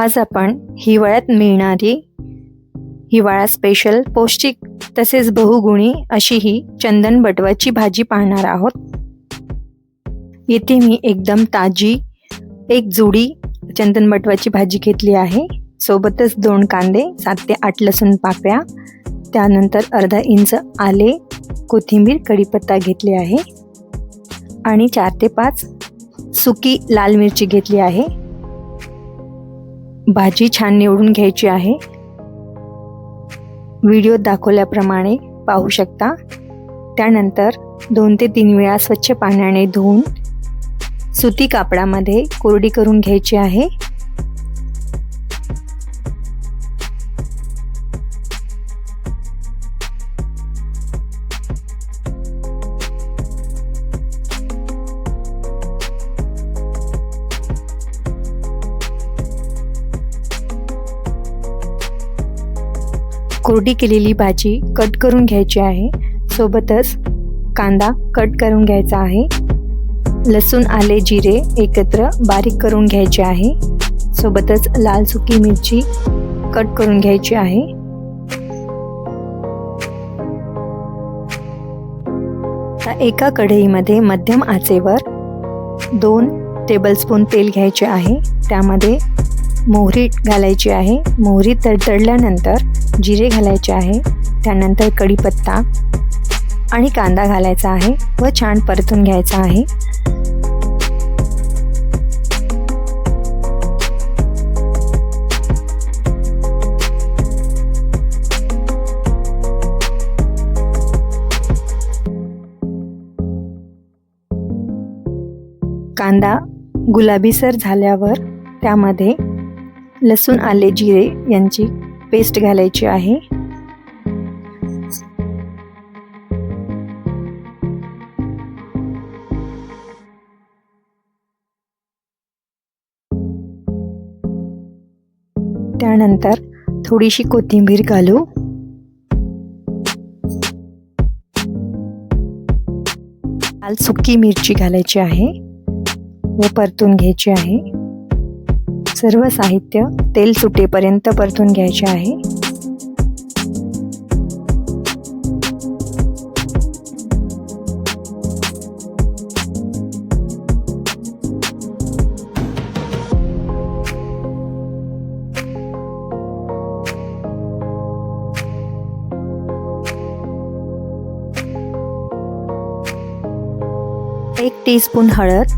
आज आपण हिवाळ्यात मिळणारी हिवाळा स्पेशल पौष्टिक तसेच बहुगुणी अशी ही चंदन बटवाची भाजी पाहणार आहोत। येथे मी एकदम ताजी एक जुडी चंदन बटवाची भाजी घेतली आहे। सोबतच 2 कांदे, 7 ते 8 लसूण पाकळ्या, त्यानंतर अर्धा इंच आले, कोथिंबीर, कढीपत्ता घेतले आहे आणि 4 ते 5 सुकी लाल मिरची घेतली आहे। भाजी छान निवडून घ्यायची आहे। व्हिडिओत दाखवल्याप्रमाणे पाहू शकता। त्यानंतर 2 ते 3 वेळा स्वच्छ पाण्याने धुवून सुती कापडामध्ये कोरडी करून घ्यायची आहे। कोरडी केलेली भाजी कट करून घ्यायची आहे। सोबतच कांदा कट करून घ्यायचा आहे। लसूण, आले, जिरे एकत्र बारीक करून घ्यायचे आहे। सोबतच लाल सुकी मिरची कट करून घ्यायची आहे। आता एका कढईमध्ये मध्यम आचेवर 2 टेबलस्पून तेल घ्यायचे आहे। त्यामध्ये मोहरी घालायची आहे। मोहरी तडतडल्यानंतर जिरे घालायचे आहे। त्यानंतर कढीपत्ता आणि कांदा घालायचा आहे व छान परतून घ्यायचा आहे। कांदा गुलाबीसर झाल्यावर त्यामध्ये लसूण, आले, जिरे यांची पेस्ट घालायची आहे। त्यानंतर थोडीशी कोथिंबीर घालू। लाल सुकी मिरची घालायची आहे व परतून घ्यायची आहे। सर्व साहित्य तेल सुटेपर्यंत परतून घ्यायचे आहे। एक टीस्पून हळद,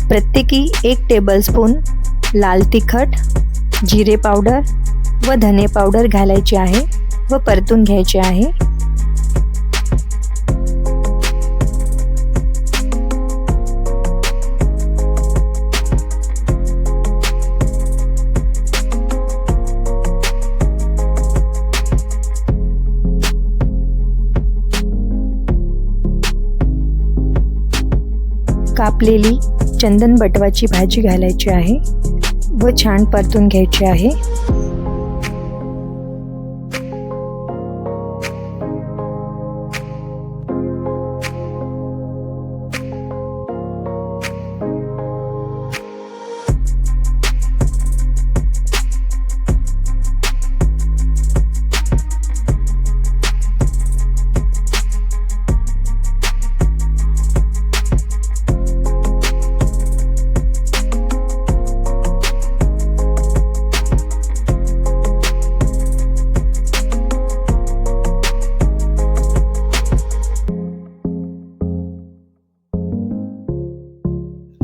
प्रत्येकी 1 टेबलस्पून लाल तिखट, जिरे पावडर व धने पावडर घालायची आहे व परतून घ्यायचे आहे। कापलेली चंदन बटवाची भाजी घालायची आहे व छान परतून घ्यायची आहे।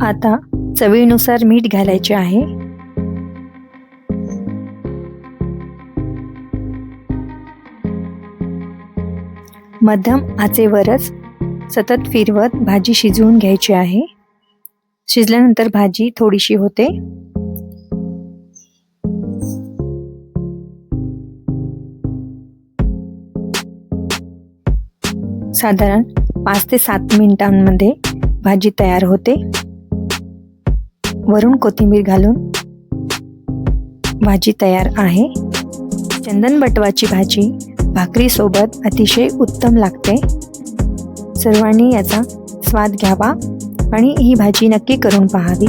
आता चवीनुसार मीठ घालायचे आहे। मध्यम आचेवरच सतत फिरवत भाजी शिजवून घ्यायची आहे। शिजल्यानंतर भाजी थोडीशी होते। साधारण 5 ते 7 मिनिटांमध्ये भाजी तयार होते। वरून कोथिंबीर घालून भाजी तयार आहे। चंदन बटवाची भाजी भाकरी सोबत अतिशय उत्तम लागते। सर्वांनी याचा स्वाद घ्यावा आणि ही भाजी नक्की करून पाहावी।